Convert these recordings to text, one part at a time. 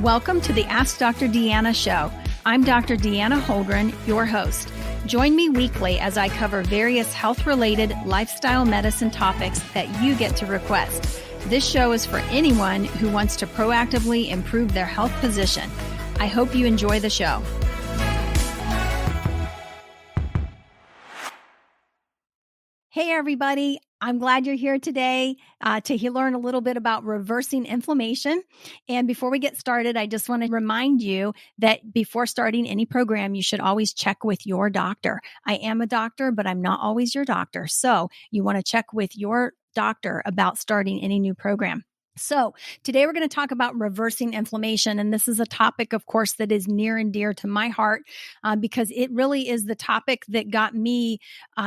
Welcome to the Ask Dr. Deanna show. I'm Dr. Deanna Holgren, your host. Join me weekly as I cover various health-related lifestyle medicine topics that you get to request. This show is for anyone who wants to proactively improve their health position. I hope you enjoy the show. Hey, everybody. I'm glad you're here today to learn a little bit about reversing inflammation. And before we get started, I just want to remind you that before starting any program, you should always check with your doctor. I am a doctor, but I'm not always your doctor. So you want to check with your doctor about starting any new program. So today we're going to talk about reversing inflammation. And this is a topic, of course, that is near and dear to my heart because it really is the topic that got me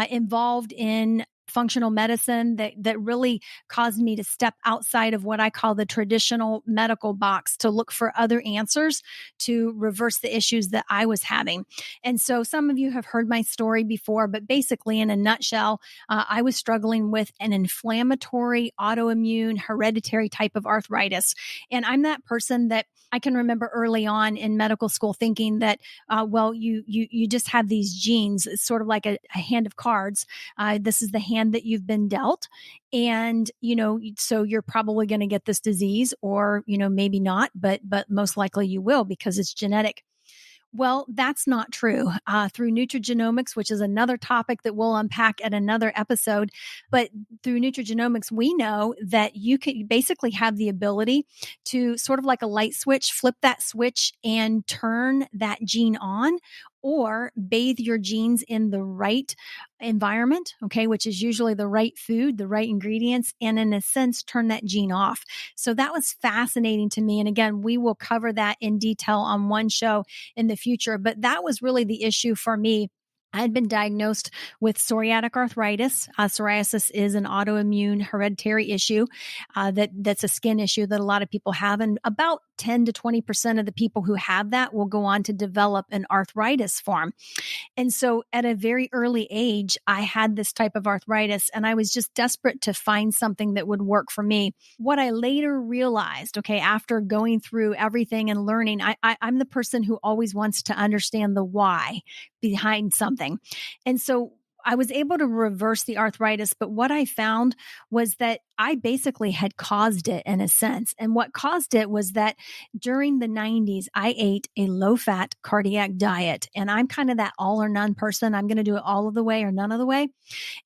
involved in functional medicine that really caused me to step outside of what I call the traditional medical box to look for other answers to reverse the issues that I was having. And so some of you have heard my story before, but basically in a nutshell, I was struggling with an inflammatory, autoimmune, hereditary type of arthritis. And I'm that person that I can remember early on in medical school thinking that, you just have these genes. It's sort of like a hand of cards. This is the hand that you've been dealt. And, so you're probably going to get this disease or, maybe not, but most likely you will because it's genetic. Well, that's not true. Through nutrigenomics, which is another topic that we'll unpack at another episode, but through nutrigenomics, we know that you can basically have the ability to sort of like a light switch, flip that switch and turn that gene on or bathe your genes in the right environment, okay, which is usually the right food, the right ingredients, and in a sense, turn that gene off. So that was fascinating to me. And again, we will cover that in detail on one show in the future, but that was really the issue for me. I had been diagnosed with psoriatic arthritis. Psoriasis is an autoimmune hereditary issue that's a skin issue that a lot of people have. And about 10 to 20% of the people who have that will go on to develop an arthritis form. And so at a very early age, I had this type of arthritis and I was just desperate to find something that would work for me. What I later realized, okay, after going through everything and learning, I'm the person who always wants to understand the why behind something. And so I was able to reverse the arthritis, but what I found was that I basically had caused it in a sense. And what caused it was that during the 90s, I ate a low-fat cardiac diet. And I'm kind of that all or none person. I'm going to do it all of the way or none of the way.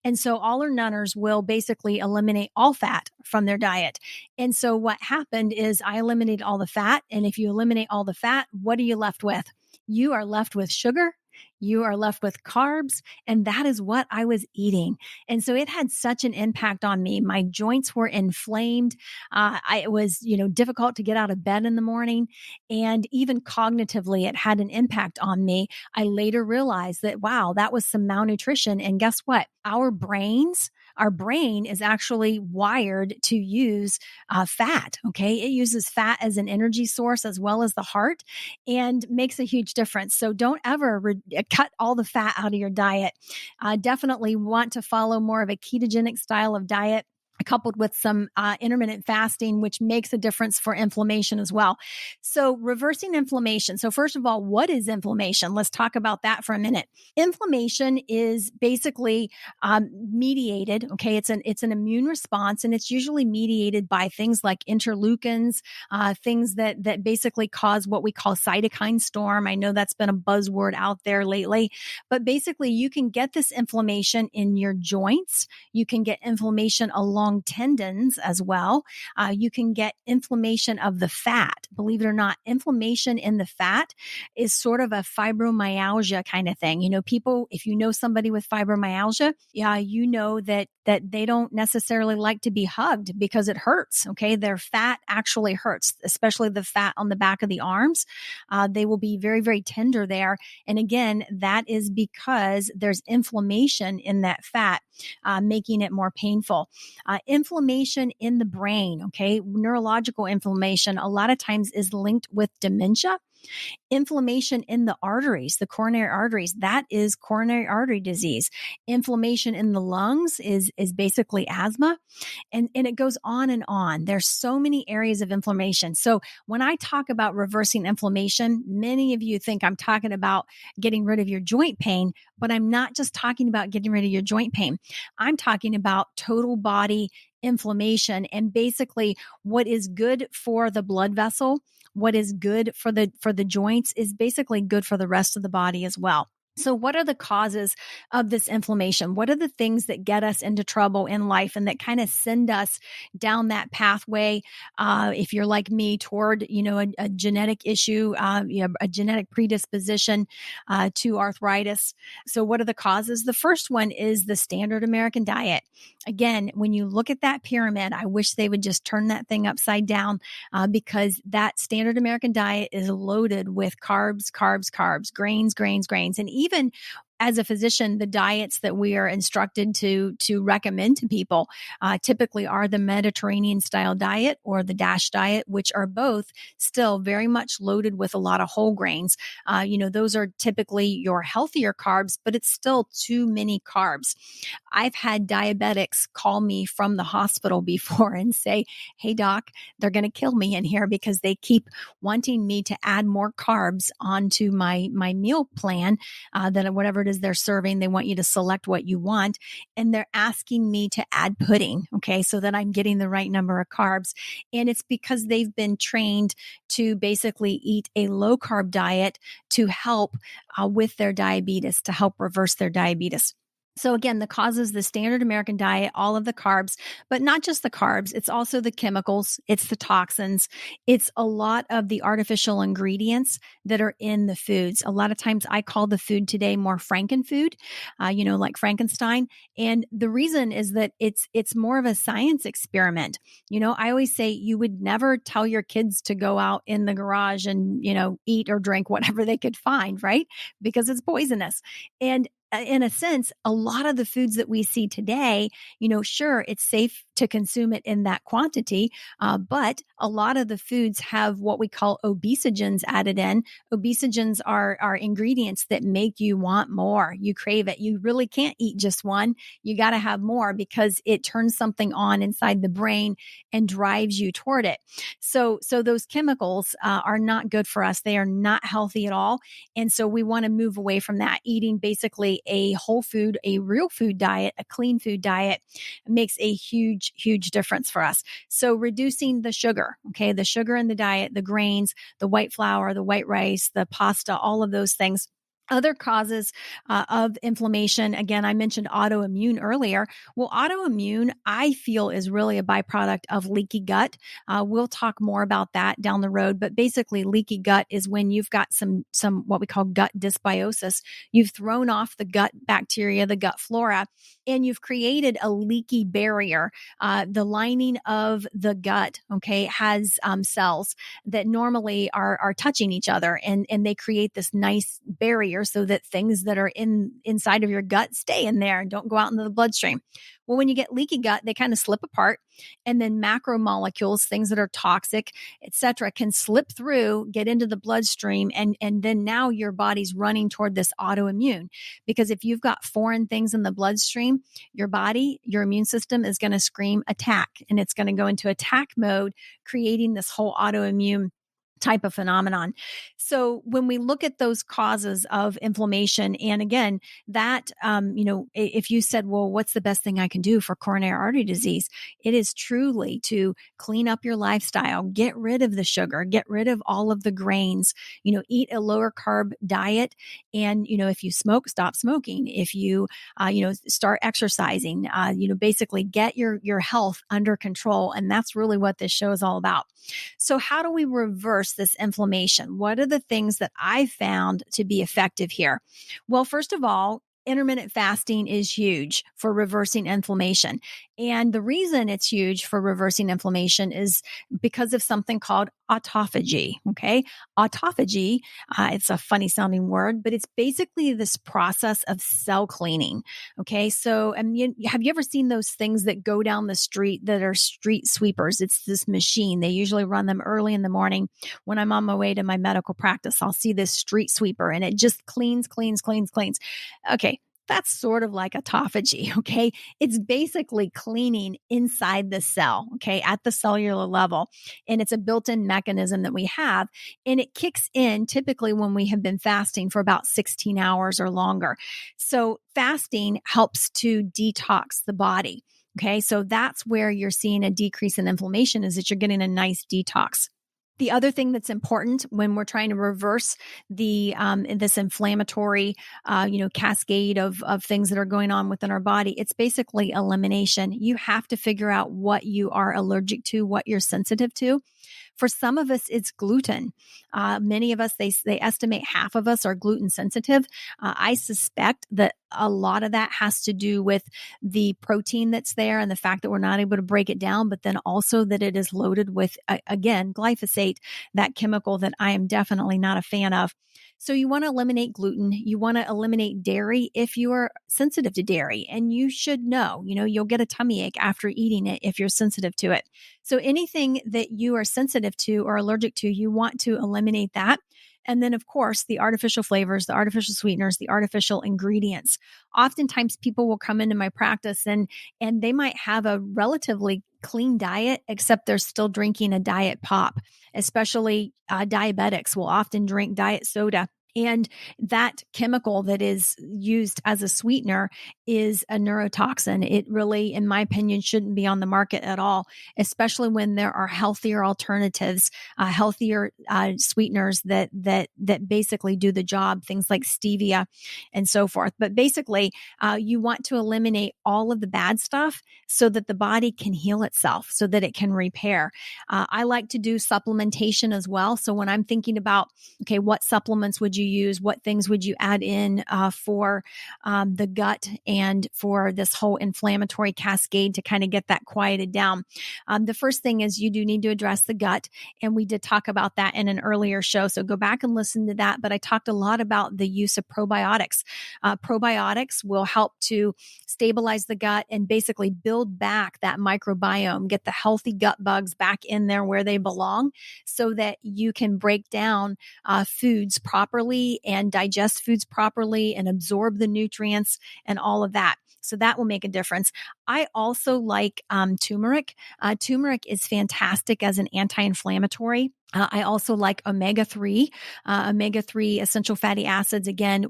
And so all or noneers will basically eliminate all fat from their diet. And so what happened is I eliminated all the fat. And if you eliminate all the fat, what are you left with? You are left with sugar. You are left with carbs, and that is what I was eating. And so it had such an impact on me. My joints were inflamed. It was, difficult to get out of bed in the morning. And even cognitively, it had an impact on me. I later realized that, wow, that was some malnutrition. And guess what? Our brain is actually wired to use fat. Okay. It uses fat as an energy source as well as the heart and makes a huge difference. So don't ever cut all the fat out of your diet. Definitely want to follow more of a ketogenic style of diet, coupled with some intermittent fasting, which makes a difference for inflammation as well. So reversing inflammation. So first of all, what is inflammation? Let's talk about that for a minute. Inflammation is basically mediated. Okay, it's an immune response, and it's usually mediated by things like interleukins, things that basically cause what we call cytokine storm. I know that's been a buzzword out there lately, but basically you can get this inflammation in your joints. You can get inflammation along tendons as well. You can get inflammation of the fat. Believe it or not, inflammation in the fat is sort of a fibromyalgia kind of thing. People, if you know somebody with fibromyalgia, you know that they don't necessarily like to be hugged because it hurts. Okay. Their fat actually hurts, especially the fat on the back of the arms. They will be very, very tender there. And again, that is because there's inflammation in that fat, making it more painful. Inflammation in the brain, okay, neurological inflammation a lot of times is linked with dementia. Inflammation in the arteries, the coronary arteries, that is coronary artery disease. Inflammation in the lungs is basically asthma. And it goes on and on. There's so many areas of inflammation. So when I talk about reversing inflammation, many of you think I'm talking about getting rid of your joint pain, but I'm not just talking about getting rid of your joint pain. I'm talking about total body inflammation and basically what is good for the blood vessel, what is good for the joints is basically good for the rest of the body as well. So what are the causes of this inflammation? What are the things that get us into trouble in life and that kind of send us down that pathway? If you're like me, toward, a genetic issue, a genetic predisposition to arthritis. So what are the causes? The first one is the standard American diet. Again, when you look at that pyramid, I wish they would just turn that thing upside down because that standard American diet is loaded with carbs, grains. And even as a physician, the diets that we are instructed to recommend to people typically are the Mediterranean style diet or the DASH diet, which are both still very much loaded with a lot of whole grains. Those are typically your healthier carbs, but it's still too many carbs. I've had diabetics call me from the hospital before and say, "Hey doc, they're going to kill me in here because they keep wanting me to add more carbs onto my meal plan that whatever it is they're serving, they want you to select what you want. And they're asking me to add pudding, okay, so that I'm getting the right number of carbs. And it's because they've been trained to basically eat a low carb diet to help with their diabetes, to help reverse their diabetes. So again, the causes, the standard American diet, all of the carbs, but not just the carbs. It's also the chemicals. It's the toxins. It's a lot of the artificial ingredients that are in the foods. A lot of times I call the food today more Frankenfood, like Frankenstein. And the reason is that it's more of a science experiment. I always say you would never tell your kids to go out in the garage and, eat or drink whatever they could find, right? Because it's poisonous. And in a sense, a lot of the foods that we see today, sure, it's safe to consume it in that quantity, but a lot of the foods have what we call obesogens added in. Obesogens are ingredients that make you want more. You crave it. You really can't eat just one. You got to have more because it turns something on inside the brain and drives you toward it. So those chemicals are not good for us. They are not healthy at all. And so we want to move away from that, eating basically a whole food, a real food diet, a clean food diet makes a huge, huge difference for us. So reducing the sugar, okay, the sugar in the diet, the grains, the white flour, the white rice, the pasta, all of those things. Other causes of inflammation, again, I mentioned autoimmune earlier. Well, autoimmune, I feel, is really a byproduct of leaky gut. We'll talk more about that down the road, but basically leaky gut is when you've got some what we call gut dysbiosis. You've thrown off the gut bacteria, the gut flora, and you've created a leaky barrier. The lining of the gut, okay, has cells that normally are touching each other, and they create this nice barrier so that things that are inside of your gut stay in there and don't go out into the bloodstream. Well, when you get leaky gut, they kind of slip apart, and then macromolecules, things that are toxic, etc., can slip through, get into the bloodstream, and then now your body's running toward this autoimmune. Because if you've got foreign things in the bloodstream, your body, your immune system is going to scream attack, and it's going to go into attack mode, creating this whole autoimmune type of phenomenon. So when we look at those causes of inflammation, and again, that, if you said, well, what's the best thing I can do for coronary artery disease? It is truly to clean up your lifestyle, get rid of the sugar, get rid of all of the grains, eat a lower carb diet. And, if you smoke, stop smoking. If you, start exercising, basically get your health under control. And that's really what this show is all about. So how do we reverse this inflammation? What are the things that I've found to be effective here? Well, first of all, intermittent fasting is huge for reversing inflammation. And the reason it's huge for reversing inflammation is because of something called autophagy. Okay. Autophagy, it's a funny sounding word, but it's basically this process of cell cleaning. Okay. So, have you ever seen those things that go down the street that are street sweepers? It's this machine. They usually run them early in the morning. When I'm on my way to my medical practice, I'll see this street sweeper and it just cleans, cleans, cleans, cleans. Okay. That's sort of like autophagy. Okay. It's basically cleaning inside the cell. Okay. At the cellular level. And it's a built in mechanism that we have. And it kicks in typically when we have been fasting for about 16 hours or longer. So fasting helps to detox the body. Okay. So that's where you're seeing a decrease in inflammation, is that you're getting a nice detox. The other thing that's important when we're trying to reverse this inflammatory, cascade of things that are going on within our body, it's basically elimination. You have to figure out what you are allergic to, what you're sensitive to. For some of us, it's gluten. Many of us, they estimate half of us are gluten sensitive. I suspect that a lot of that has to do with the protein that's there and the fact that we're not able to break it down, but then also that it is loaded with, again, glyphosate, that chemical that I am definitely not a fan of. So you want to eliminate gluten. You want to eliminate dairy if you are sensitive to dairy. And you should know, you'll get a tummy ache after eating it if you're sensitive to it. So anything that you are sensitive to or allergic to, you want to eliminate that. And then, of course, the artificial flavors, the artificial sweeteners, the artificial ingredients. Oftentimes people will come into my practice and they might have a relatively clean diet, except they're still drinking a diet pop. Especially diabetics will often drink diet soda. And that chemical that is used as a sweetener is a neurotoxin. It really, in my opinion, shouldn't be on the market at all, especially when there are healthier alternatives, healthier sweeteners that basically do the job, things like stevia and so forth. But basically, you want to eliminate all of the bad stuff so that the body can heal itself, so that it can repair. I like to do supplementation as well. So when I'm thinking about, okay, what supplements would you use? What things would you add in for the gut and for this whole inflammatory cascade to kind of get that quieted down? The first thing is you do need to address the gut. And we did talk about that in an earlier show. So go back and listen to that. But I talked a lot about the use of probiotics. Probiotics will help to stabilize the gut and basically build back that microbiome, get the healthy gut bugs back in there where they belong, so that you can break down foods properly and digest foods properly and absorb the nutrients and all of that. So that will make a difference. I also like turmeric. Turmeric is fantastic as an anti-inflammatory. I also like omega-3, omega-3 essential fatty acids. Again,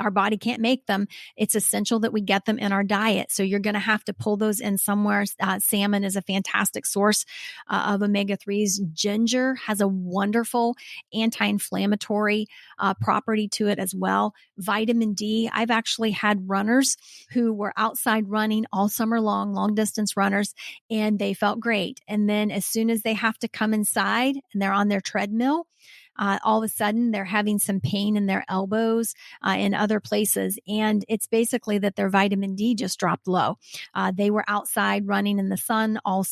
our body can't make them. It's essential that we get them in our diet. So you're going to have to pull those in somewhere. Salmon is a fantastic source of omega-3s. Ginger has a wonderful anti-inflammatory property to it as well. Vitamin D. I've actually had runners who were outside running all summer long distance runners, and they felt great. And then as soon as they have to come inside and they're on their treadmill, all of a sudden they're having some pain in their elbows, in other places. And it's basically that their vitamin D just dropped low. They were outside running in the sun all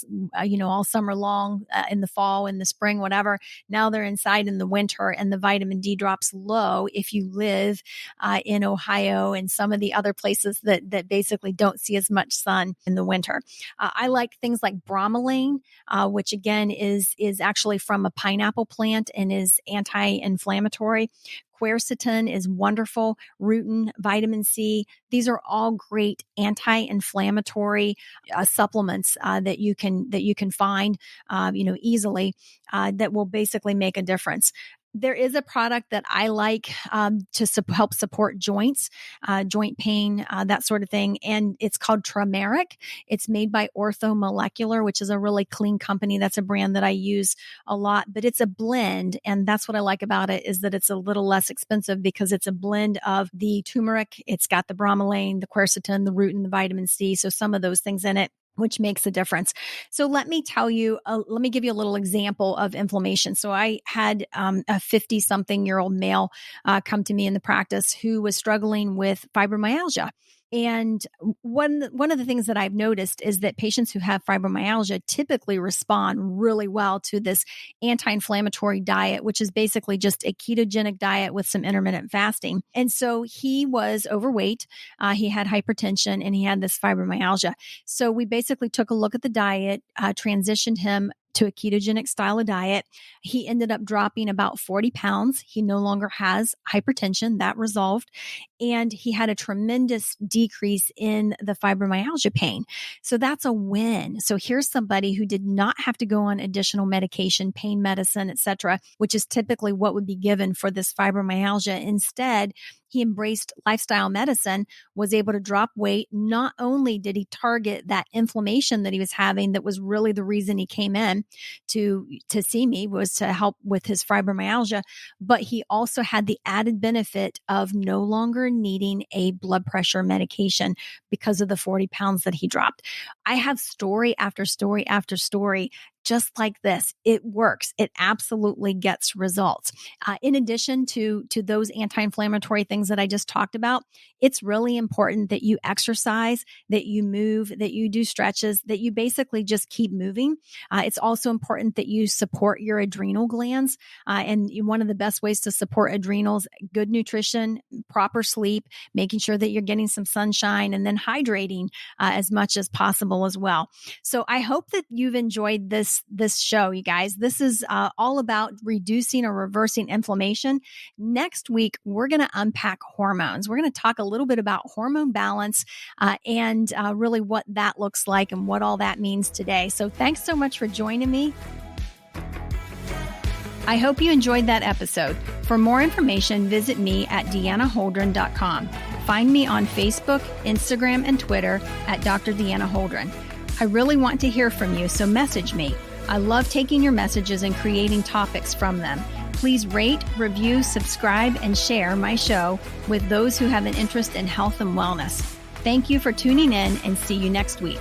summer long, in the fall, in the spring, whatever. Now they're inside in the winter and the vitamin D drops low if you live in Ohio and some of the other places that basically don't see as much sun in the winter. I like things like bromelain, which again is actually from a pineapple plant and is anti-inflammatory. Quercetin is wonderful. Rutin, vitamin C. These are all great anti-inflammatory supplements that you can find, easily, that will basically make a difference. There is a product that I like to help support joints, joint pain, that sort of thing. And it's called Turmeric. It's made by Orthomolecular, which is a really clean company. That's a brand that I use a lot, but it's a blend. And that's what I like about it, is that it's a little less expensive because it's a blend of the turmeric. It's got the bromelain, the quercetin, the rutin, the vitamin C. So some of those things in it, which makes a difference. So let me give you a little example of inflammation. So I had a 50-something-year-old male come to me in the practice who was struggling with fibromyalgia. And one of the things that I've noticed is that patients who have fibromyalgia typically respond really well to this anti-inflammatory diet, which is basically just a ketogenic diet with some intermittent fasting. And so he was overweight, he had hypertension, and he had this fibromyalgia. So we basically took a look at the diet, transitioned him to a ketogenic style of diet. He ended up dropping about 40 pounds. He no longer has hypertension. That resolved. And he had a tremendous decrease in the fibromyalgia pain. So that's a win. So here's somebody who did not have to go on additional medication, pain medicine, et cetera, which is typically what would be given for this fibromyalgia. Instead, he embraced lifestyle medicine, was able to drop weight. Not only did he target that inflammation that he was having, that was really the reason he came in to see me, was to help with his fibromyalgia, but he also had the added benefit of no longer needing a blood pressure medication because of the 40 pounds that he dropped. I have story after story after story just like this. It works. It absolutely gets results. In addition to those anti-inflammatory things that I just talked about, it's really important that you exercise, that you move, that you do stretches, that you basically just keep moving. It's also important that you support your adrenal glands. And one of the best ways to support adrenals, good nutrition, proper sleep, making sure that you're getting some sunshine, and then hydrating as much as possible as well. So I hope that you've enjoyed this show, you guys. This is all about reducing or reversing inflammation. Next week, we're going to unpack hormones. We're going to talk a little bit about hormone balance and really what that looks like and what all that means today. So thanks so much for joining me. I hope you enjoyed that episode. For more information, visit me at deannaholdren.com. Find me on Facebook, Instagram, and Twitter at Dr. Deanna Holdren. I really want to hear from you, so message me. I love taking your messages and creating topics from them. Please rate, review, subscribe, and share my show with those who have an interest in health and wellness. Thank you for tuning in, and see you next week.